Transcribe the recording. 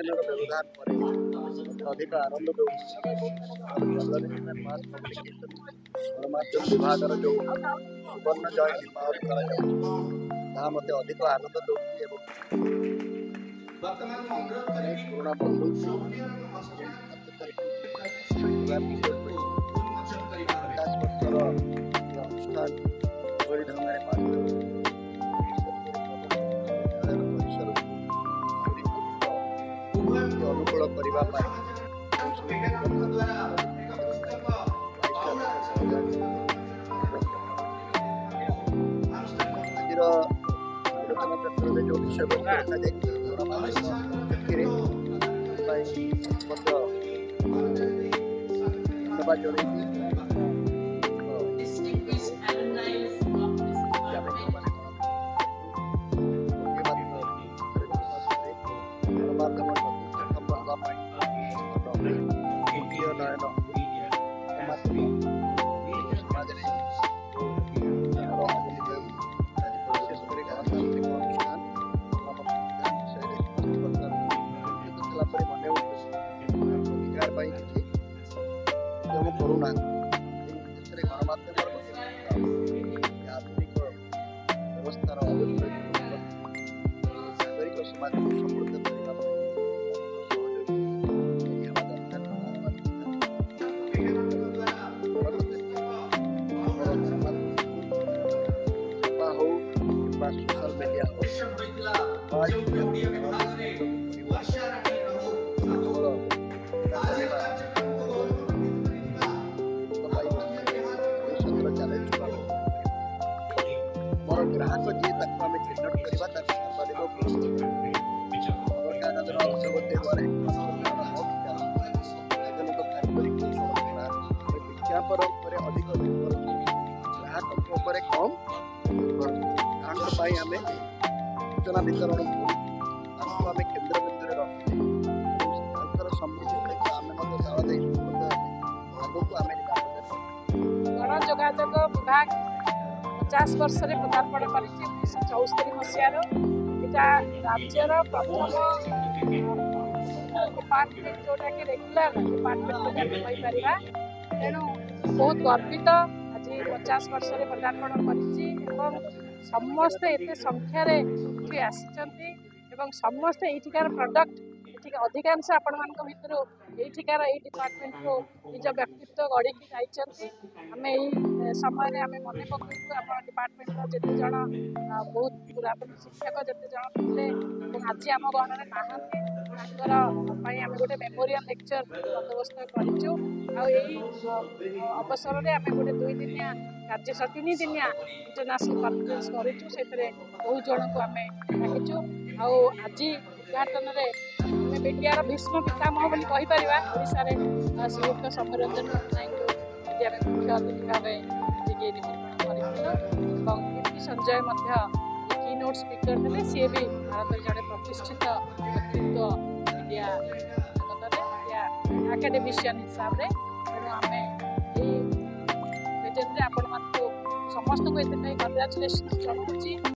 दिनर व्यवधान पर अधिक आनंद गणमाध्यम विभाग जो सुवर्ण जयंती पालन कर अधिक आनंद दूसरी पुराना बंधु अनुष्ठान अनुकूल करने जो विषय करुणा गणमाध्यम आधुनिक व्यवस्थार नागरिक समाज को समृद्ध सोशल मीडिया ग्राहक जी आम चिन्हट करवा विज्ञापन अधिक ग्राहक कम आम सूचना वितरण आम केन्द्र बिंदु रखी समृद्धि आम गणयोगाजोग विभाग 50 वर्ष पदार्पण कर 1974 मसीहार यहाँ राज्यर प्रथम डिपार्टमेंट जोटा कि रेगुलर डिपार्टमेंट कहीपर तेणु बहुत गर्वित आज 50 वर्ष पदार्पण कर समस्ते एत संख्यार आसी समस्ते यहीकार प्रडक्ट अधिकांश आपण भितर यहीकार ये डिपार्टमेंट को निज व्यक्तित्व गढ़ी जाइए आम यही समय आम मन पकड़ू आम डिपार्टमेंट जिते जन बहुत पुरातन शिक्षक जिते जन थे आज आम गण में नहांती आम गोटे मेमोरियल लेक्चर बंदोबस्त करूँ अवसर में आम गोटे 2 दिनिया कार्य 3 दिनिया इंटरनेशनल कॉन्फ्रेंस करूँ से बहुत जन को आम डाकिचु आज उद्घाटन में मीडिया भीष्म पितामह बोली कहीपर ओडार श्रीयुक्त सौम्यरंजन पट्टनायक मीडिया मुख्य अतिथि भाव कीर्ति संजय की नोट स्पीकर थे सी भी भारत जड़े प्रतिष्ठित व्यक्तित्व मीडिया जगत एकाडेमिशियन हिसाब से तेणु आम प्रेजेंट आपण समस्त को ये कंग्राचुलेसन जनाऊँ।